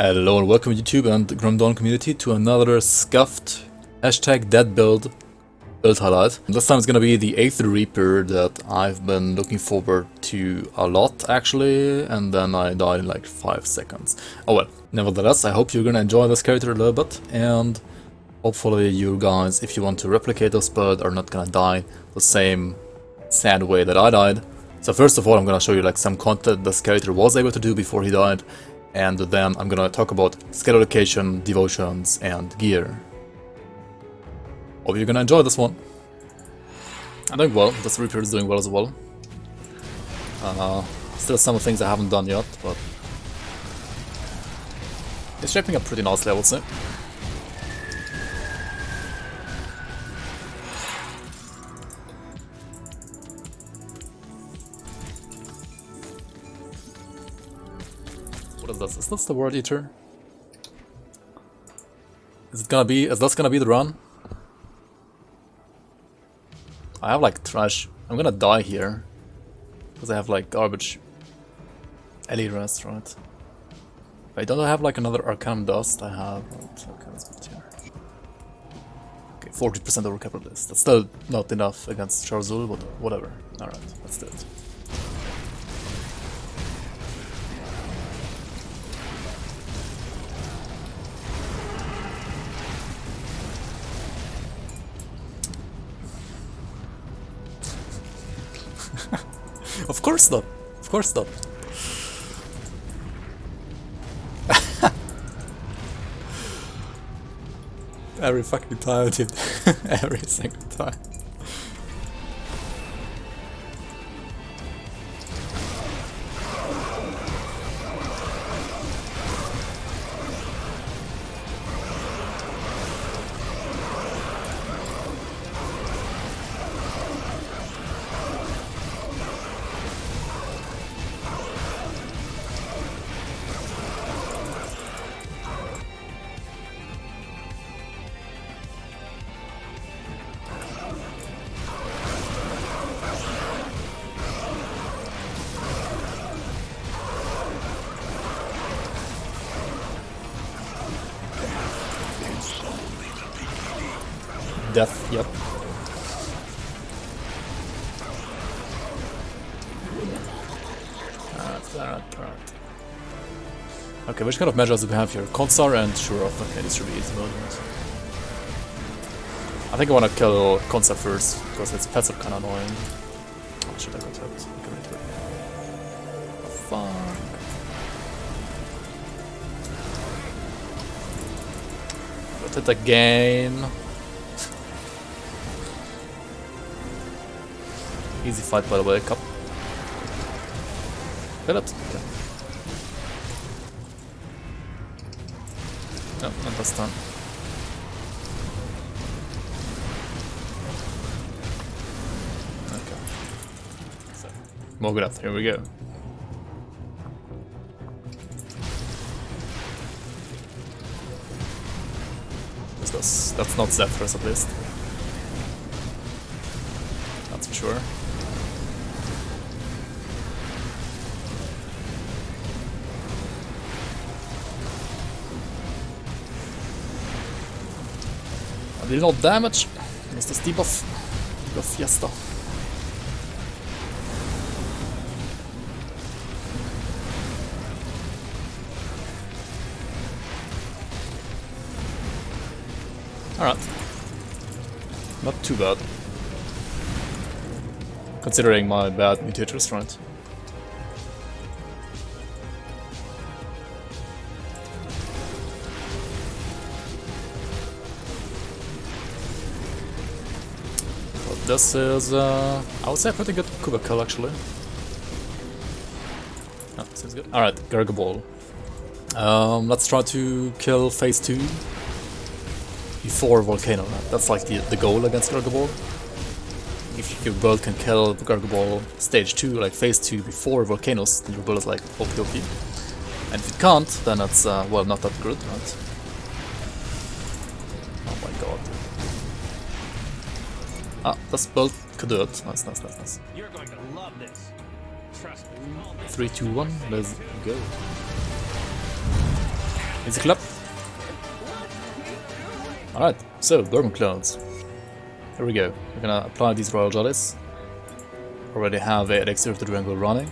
Hello and welcome YouTube and the Dawn community to another scuffed #dead build highlight. This time it's gonna be the Aether Reaper that I've been looking forward to a lot actually, and then I died in like 5 seconds. Oh well, nevertheless I hope you're gonna enjoy this character a little bit, and hopefully you guys, if you want to replicate this build, are not gonna die the same sad way that I died. So first of all I'm gonna show you like some content this character was able to do before he died. And then I'm gonna talk about skill allocation, devotions, and gear. Hope you're gonna enjoy this one. I'm doing well, this Reaper is doing well as well. Still some things I haven't done yet, but it's shaping up pretty nicely, I would say. What is this? Is this the word eater? Is this gonna be the run? I have like trash. I'm gonna die here. Because I have like garbage. Ellie rest, right? Wait, don't I have like another Arcanum dust? I have. Okay, let's put it here. Okay, 40% over capital list. That's still not enough against Shar'Zul, but whatever. Alright, let's do it. Of course not. Of course not. Every fucking time, dude. Every single time. Death, yep. Alright. Okay, which kind of measures do we have here? Consar and Shuroth. Okay, this should be easy mode. I think I want to kill Consar first, because its pets are kind of annoying. Oh shit, I got hit. Oh, fuck. Got hit again. Easy fight, by the way, Cup. Phillips? Okay. No, not this time. Okay. So, Morgoneth, here we go. What's this? That's not Zephyrus at least. That's for sure. I did not damage. Mr. Debuff. Debuff Fiesta. Alright. Not too bad. Considering my bad mutator right? This is, I would say a pretty good Kuba kill actually. Oh, seems good. Alright, Gargabol. Let's try to kill phase 2 before Volcano. That's like the goal against Gargabol. If your build can kill Gargabol stage 2, like phase 2 before Volcanoes, then your build is like OP. And if it can't, then it's, well, not that good, right? Oh my god. Ah, this build could do it. Nice. You're going to love this. Trust me. 3, 2, 1, let's go. Easy clap. Alright, so Bourbon clones. Here we go. We're gonna apply these royal jellies. Already have a elixir of the Durango running.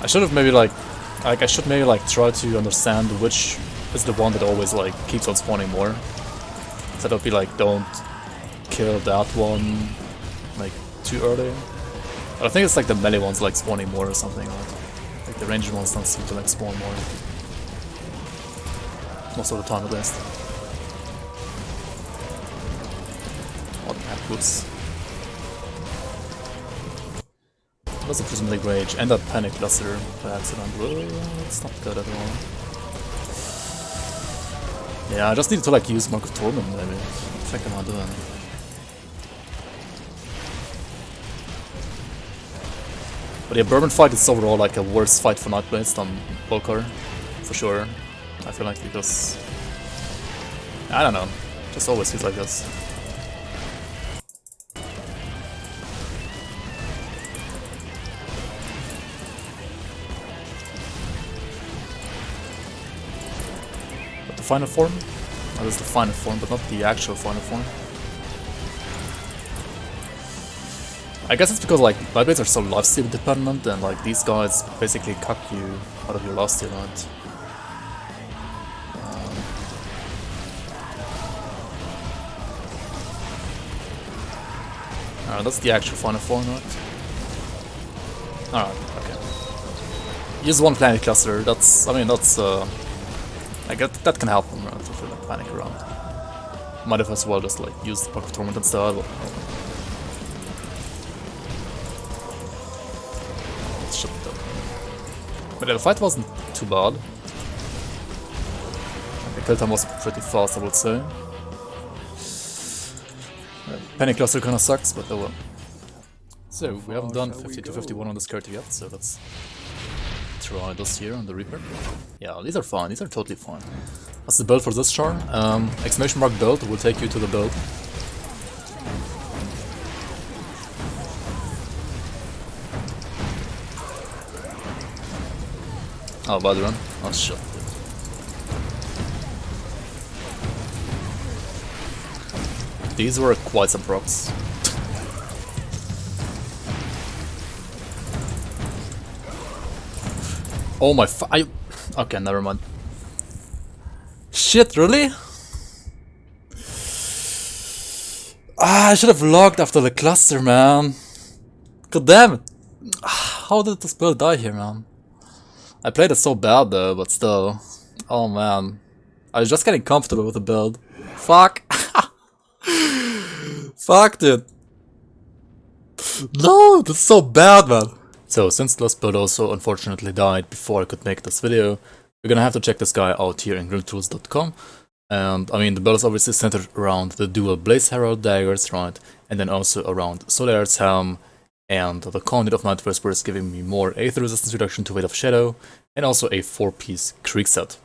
I should have maybe I should maybe try to understand which is the one that always keeps on spawning more. Instead of be don't kill that one too early. But I think it's the melee ones spawning more or something. Like the ranged ones don't seem to spawn more. Most of the time at least. What the heck, whoops. That's a Prismatic Rage and a Panic Cluster by accident. Whoa, that's not good at all. Yeah, I just need to use Mark of Torment maybe. What the heck am I doing? But yeah, Bourbon fight is overall a worse fight for Nightblades than Lokarr, for sure. I feel because... I don't know, just always feels like this. The final form? That is the final form, but not the actual final form. I guess it's because Nightblades are so lifesteal dependent and these guys basically cuck you out of your lifesteal, right? Alright, that's the actual final form, right? Alright, okay. Use one planet cluster, that's, I mean, that's, I get that can help them, right, if you panic around. Might have as well just use the Puck of Torment instead. Shut up. But yeah, the fight wasn't too bad. The kill time was pretty fast, I would say. Panic Cluster kinda sucks, but oh well. So, we haven't done 50 to 51 on this character yet, so let's try this here on the Reaper. Yeah, these are fine, these are totally fine. That's the build for this char. Exclamation mark build will take you to the build. Oh, bad run. Oh shit. These were quite some procs. Oh my okay, never mind. Shit, really? Ah, I should have logged after the cluster, man. God damn it. How did this build die here, man? I played it so bad though, but still. Oh man. I was just getting comfortable with the build. Fuck. Fuck, dude. No, that's so bad, man. So, since this build also unfortunately died before I could make this video, we're gonna have to check this guy out here in grimtools.com. And I mean, the build is obviously centered around the dual Blaze Herald daggers, right? And then also around Solar's helm and the Conduit of Night Whispers, giving me more aether resistance reduction to Weight of Shadow, and also a 4-piece Creek set.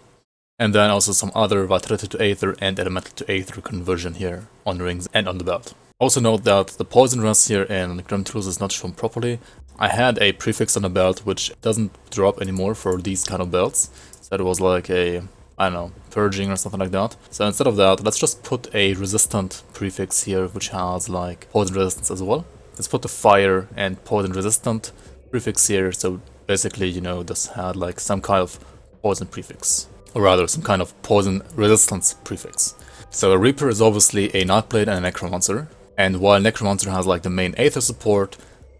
And then also some other Vitality to Aether and Elemental to Aether conversion here on rings and on the belt. Also note that the poison rest here in Grim Tools is not shown properly. I had a prefix on the belt which doesn't drop anymore for these kind of belts. So it was like a, I don't know, purging or something like that. So instead of that, let's just put a resistant prefix here which has like poison resistance as well. Let's put the fire and poison resistant prefix here, so basically, you know, this had like some kind of poison prefix. or rather some kind of poison resistance prefix. So a Reaper is obviously a Nightblade and a Necromancer, and while Necromancer has like the main aether support,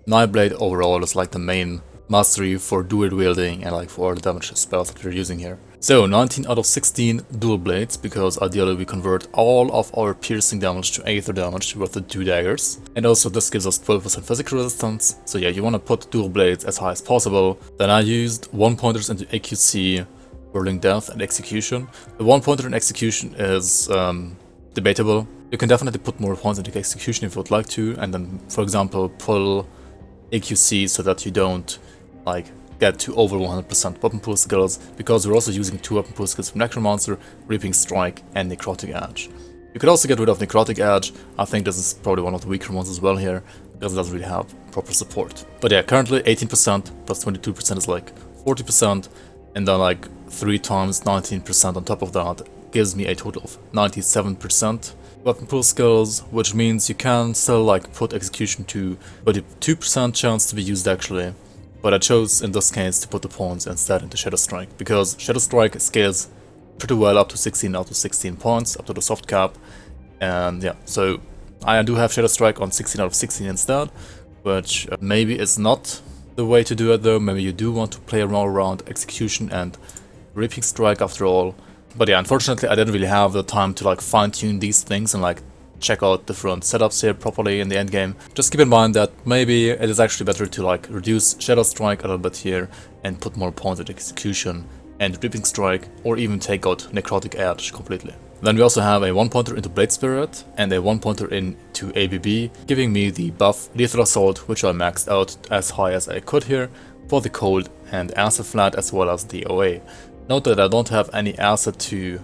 Nightblade overall is like the main mastery for dual wielding and like for all the damage spells that we're using here. So 19 out of 16 dual blades, because ideally we convert all of our piercing damage to aether damage with the 2 daggers. And also this gives us 12% physical resistance, so yeah, you want to put dual blades as high as possible. Then I used 1 pointers into AQC, Whirling Death and Execution. The 1 pointer in Execution is debatable. You can definitely put more points into Execution if you would like to, and then for example pull AQC so that you don't like get to over 100% weapon pool skills, because we're also using 2 weapon pool skills from Necromancer, Reaping Strike and Necrotic Edge. You could also get rid of Necrotic Edge. I think this is probably one of the weaker ones as well here, because it doesn't really have proper support. But yeah, currently 18% plus 22% is like 40%, and then like 3 times 19% on top of that gives me a total of 97% weapon pool skills, which means you can still like put Execution to 22% chance to be used actually. But I chose in this case to put the points instead into Shadow Strike, because Shadow Strike scales pretty well up to 16 out of 16 points, up to the soft cap. And yeah, so I do have Shadow Strike on 16 out of 16 instead, which maybe is not the way to do it though. Maybe you do want to play around Execution and Reaping Strike after all. But yeah, unfortunately I didn't really have the time to like fine-tune these things and like check out different setups here properly in the end game. Just keep in mind that maybe it is actually better to like reduce Shadow Strike a little bit here and put more points at Execution and Reaping Strike, or even take out Necrotic Edge completely. Then we also have a 1 pointer into Blade Spirit and a 1 pointer into ABB, giving me the buff Lethal Assault, which I maxed out as high as I could here for the cold and acid flat as well as the OA. Note that I don't have any acid to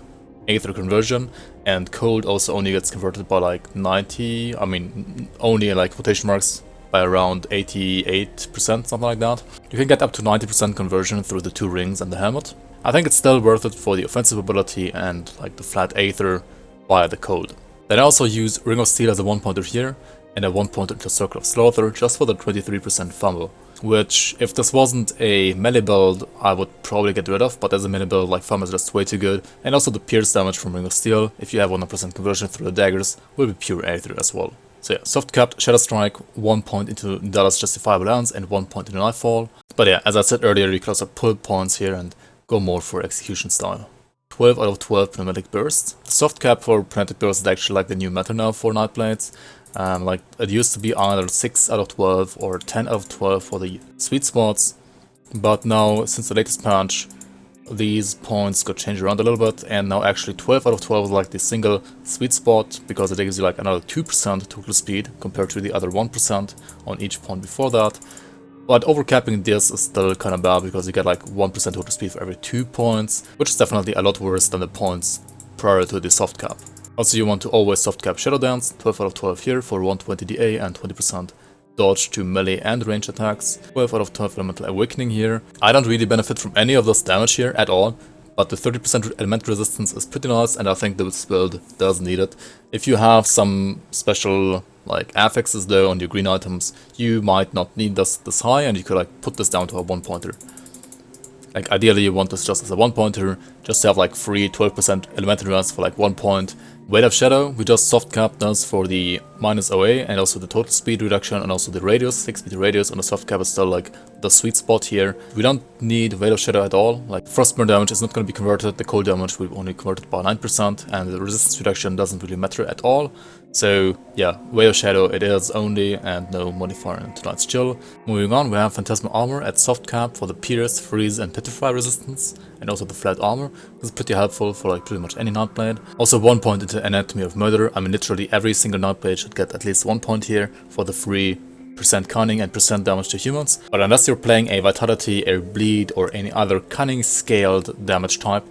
aether conversion, and cold also only gets converted by like 90, I mean only like quotation marks, by around 88%, something like that. You can get up to 90% conversion through the 2 rings and the helmet. I think it's still worth it for the offensive ability and like the flat aether via the cold. Then I also use Ring of Steel as a 1 pointer here, and a 1 pointer into Circle of Slaughter just for the 23% fumble, which if this wasn't a melee build I would probably get rid of, but as a melee build like fumble is just way too good. And also the pierce damage from Ring of Steel, if you have 100% conversion through the daggers, will be pure aether as well. So yeah, soft capped Shadow Strike, 1 point into Dallas Justifiable Ends and 1 point into Nightfall. But yeah, as I said earlier, you can also pull points here and go more for Execution style. 12 out of 12 Pneumatic Bursts. The soft cap for Pneumatic Burst is actually like the new meta now for Nightblades. Like it used to be either 6 out of 12 or 10 out of 12 for the sweet spots, but now since the latest patch these points got changed around a little bit, and now actually 12 out of 12 is like the single sweet spot, because it gives you like another 2% total speed compared to the other 1% on each point before that. But overcapping this is still kind of bad, because you get like 1% total speed for every 2 points, which is definitely a lot worse than the points prior to the soft cap. Also, you want to always soft cap Shadow Dance, 12 out of 12 here for 120 DA and 20% dodge to melee and range attacks. 12 out of 12 Elemental Awakening here. I don't really benefit from any of this damage here at all, but the 30% element resistance is pretty nice, and I think this build does need it. If you have some special like affixes though on your green items, you might not need this high, and you could like put this down to a 1 pointer. Like ideally you want this just as a 1 pointer, just to have like free 12% elemental runs for like 1 point. Weight of Shadow, we just soft capped this for the minus OA and also the total speed reduction and also the radius, 6 meter radius on the soft cap is still like the sweet spot here. We don't need Weight of Shadow at all, like Frostburn damage is not going to be converted, the cold damage will be only converted by 9%, and the resistance reduction doesn't really matter at all. So yeah, Weight of Shadow it is only, and no modifier in Tonight's Chill. Moving on, we have Phantasmal Armor at soft cap for the Pierce, Freeze and Petrify resistance, and also the Flat Armor. This is pretty helpful for like pretty much any Nightblade. Also 1 point into Anatomy of Murder. I mean literally every single Nightblade should get at least 1 point here for the free % cunning and % damage to humans. But unless you're playing a Vitality, a Bleed or any other cunning scaled damage type,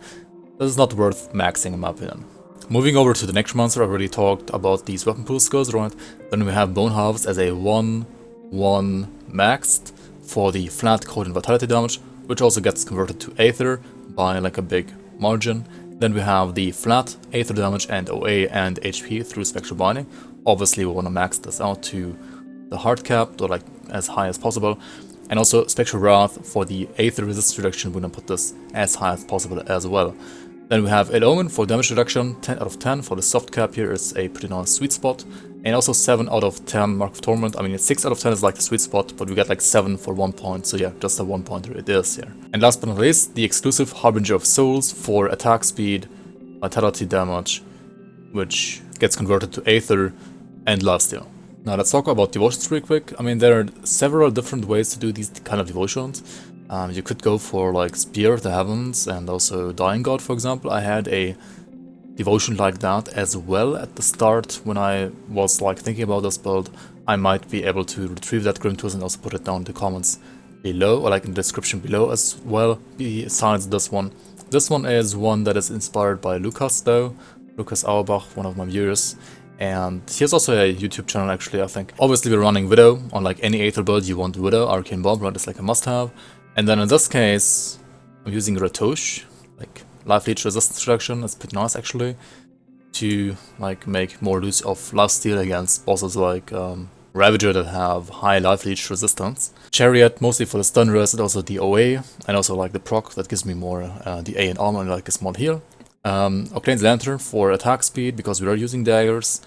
this is not worth maxing in my opinion. Moving over to the Necromancer, I already talked about these weapon pool skills, right? Then we have Bone Halves as a 1/1 maxed for the flat cold and vitality damage, which also gets converted to Aether by like a big margin. Then we have the flat Aether damage and OA and HP through Spectral Binding. Obviously we want to max this out to the hard cap, or like as high as possible. And also Spectral Wrath for the Aether resistance reduction, we're going to put this as high as possible as well. Then we have El Omen for damage reduction, 10 out of 10 for the soft cap here is a pretty nice sweet spot. And also 7 out of 10 Mark of Torment. I mean, 6 out of 10 is like the sweet spot, but we get like 7 for 1 point, so yeah, just a 1 pointer it is here. And last but not least, the exclusive Harbinger of Souls for attack speed, vitality damage, which gets converted to Aether and lifesteal. Now let's talk about devotions real quick. I mean, there are several different ways to do these kind of devotions. You could go for like Spear of the Heavens and also Dying God, for example. I had a devotion like that as well at the start when I was like thinking about this build. I might be able to retrieve that Grim Tools and also put it down in the comments below, or like in the description below as well, besides this one. This one is one that is inspired by Lucas though, Lucas Auerbach, one of my viewers. And he has also a YouTube channel actually, I think. Obviously we're running Widow. On like any Aether build you want Widow, Arcane Bomb, right? It's like a must have. And then in this case, I'm using Ratosh, like Life Leech Resistance Reduction, it's pretty nice actually, to like make more use of lifesteal against bosses like Ravager that have high Life Leech resistance. Chariot mostly for the stun rest and also the OA, and also like the proc that gives me more the A and armor and like a small heal. Octane's Lantern for attack speed because we are using daggers.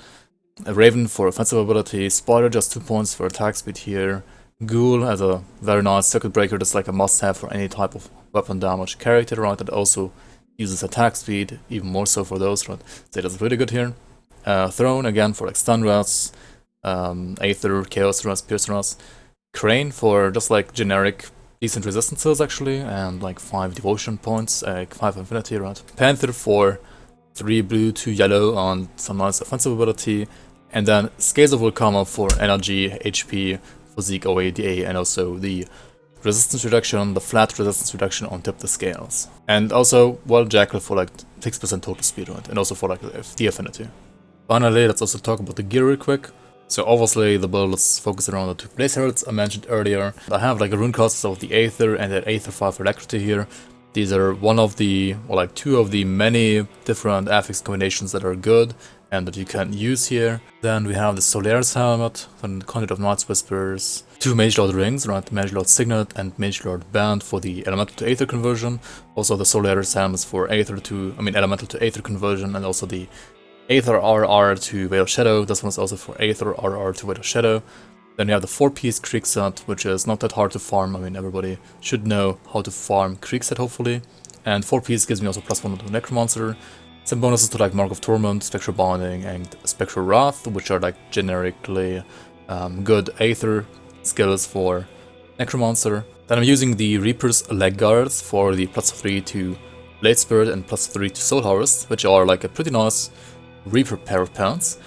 A Raven for offensive ability. Spoiler just 2 points for attack speed here. Ghoul as a very nice circuit breaker that's like a must have for any type of weapon damage character, right? That also uses attack speed, even more so for those, right? So that's really good here. Throne again for like stun rest. Aether, Chaos rest, Pierce rest. Crane for just like generic decent resistances actually, and like 5 devotion points, 5 infinity, right? Panther for 3 blue, 2 yellow on some nice offensive ability, and then Scales of Alkamos for energy, HP, physique, OA, DA, and also the resistance reduction, the flat resistance reduction on tip the scales. And also, well, Jackal for like 6% total speed, right? And also for like the affinity. Finally, let's also talk about the gear real quick. So obviously the build is focused around the 2 Blaze Heralds I mentioned earlier. I have like a rune costs of the Aether and the Aether 5 Alacrity here. These are one of the, or like 2 of the many different affix combinations that are good and that you can use here. Then we have the Solaris Helmet, then Conduit of Night's Whispers, 2 Mage Lord rings, right? Mage Lord Signet and Mage Lord Band for the Elemental to Aether conversion. Also the Solaris Helmets for Aether to, Elemental to Aether conversion, and also the Aether RR to Veil of Shadow. This one's also for Aether RR to Veil of Shadow. Then you have the 4-piece Creek set, which is not that hard to farm. I mean, everybody should know how to farm Creek set, hopefully. And 4-piece gives me also +1 to Necromancer. Some bonuses to like Mark of Torment, Spectral Binding, and Spectral Wrath, which are like generically good Aether skills for Necromancer. Then I'm using the Reaper's Leg Guards for the +3 to Blade Spirit and +3 to Soul Harvest, which are like a pretty nice Reaper pair of pants,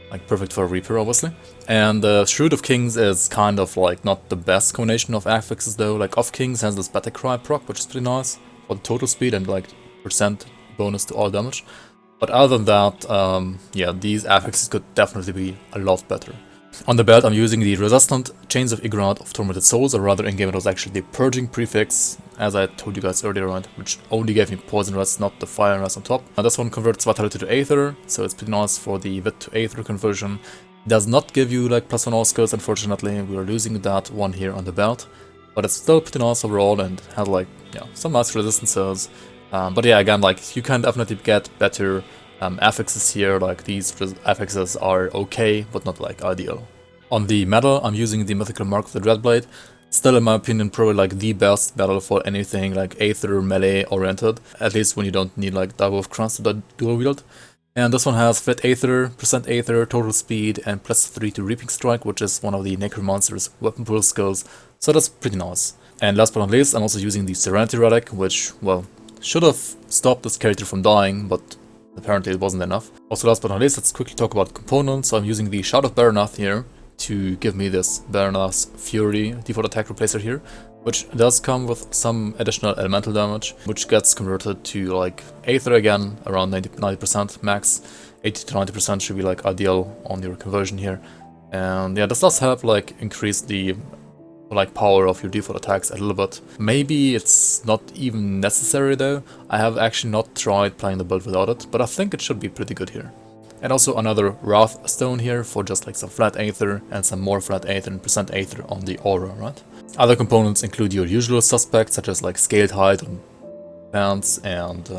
like perfect for a Reaper obviously. And Shroud of Kings is kind of like not the best combination of affixes though. Like Off Kings has this Battle Cry proc, which is pretty nice for the total speed and like % bonus to all damage. But other than that, yeah, these affixes could definitely be a lot better. On the belt I'm using the Resistant Chains of Ignorant of Tormented Souls, or rather in game it was actually the Purging prefix, as I told you guys earlier, right, which only gave me Poison Rest, not the Fire Rest on top. Now this one converts Vitality to Aether, so it's pretty nice for the Wit to Aether conversion. Does not give you like +1 all skills, unfortunately, we are losing that one here on the belt. But it's still pretty nice overall and has like, yeah, some nice resistances. But yeah, again, like you can definitely get better affixes here, like these affixes are okay, but not like ideal. On the medal, I'm using the Mythical Mark of the Dreadblade. Still, in my opinion, probably like the best medal for anything like Aether melee oriented, at least when you don't need like Double of Crowns to dual wield. And this one has flat Aether, % Aether, total speed, and +3 to Reaping Strike, which is one of the Necromancer's weapon pool skills, so that's pretty nice. And last but not least, I'm also using the Serenity Relic, which, well, should have stopped this character from dying, but apparently it wasn't enough. Also last but not least, let's quickly talk about components. So I'm using the Shout of Baronath here to give me this Baronath's Fury default attack replacer here, which does come with some additional elemental damage, which gets converted to like Aether again, around 90% max. 80 to 90% should be like ideal on your conversion here. And yeah, this does help like increase the like power of your default attacks a little bit. Maybe it's not even necessary though. I have actually not tried playing the build without it, but I think it should be pretty good here. And also another Wrath Stone here for just like some flat Aether and some more flat Aether and % Aether on the aura, right? Other components include your usual suspects such as like Scaled Hide pants and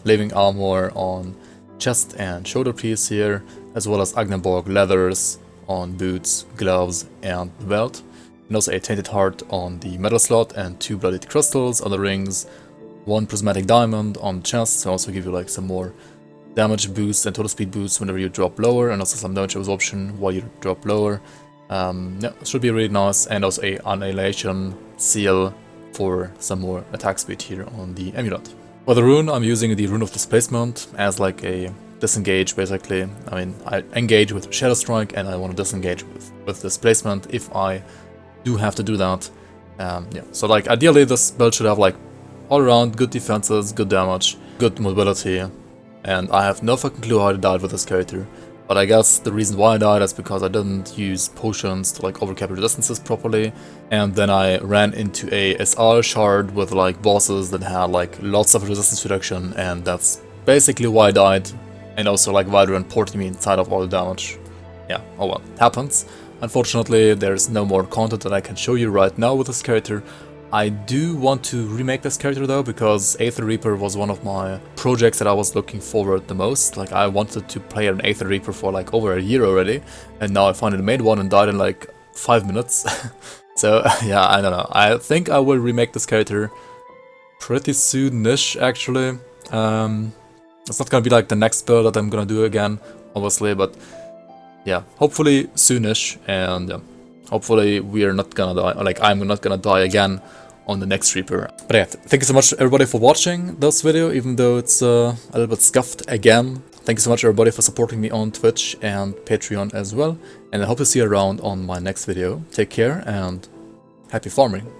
living armor on chest and shoulder piece here, as well as Agneborg leathers on boots, gloves and belt, and also a tainted heart on the metal slot and 2 bloodied crystals on the rings, 1 prismatic diamond on chest to also give you like some more damage boost and total speed boost whenever you drop lower, and also some damage absorption while you drop lower. Yeah, should be really nice, and also a annihilation seal for some more attack speed here on the amulet. For the rune, I'm using the rune of displacement as like a disengage basically. I mean, I engage with Shadow Strike and I want to disengage with displacement if I do have to do that. Yeah, so like ideally this build should have like all around good defenses, good damage, good mobility, and I have no fucking clue how I died with this character. But I guess the reason why I died is because I didn't use potions to like overcap resistances properly, and then I ran into a SR shard with like bosses that had like lots of resistance reduction, and that's basically why I died, and also like Vidran ported me inside of all the damage. Yeah, oh well, happens. Unfortunately, there's no more content that I can show you right now with this character. I do want to remake this character though, because Aether Reaper was one of my projects that I was looking forward the most. Like I wanted to play an Aether Reaper for like over a year already, and now I finally made one and died in like 5 minutes. So yeah, I don't know. I think I will remake this character pretty soon-ish actually. It's not gonna be like the next build that I'm gonna do again, obviously, but yeah, hopefully soonish, and hopefully we're not gonna die, like I'm not gonna die again on the next Reaper. But yeah, thank you so much everybody for watching this video, even though it's a little bit scuffed again. Thank you so much everybody for supporting me on Twitch and Patreon as well, and I hope to see you around on my next video. Take care and happy farming.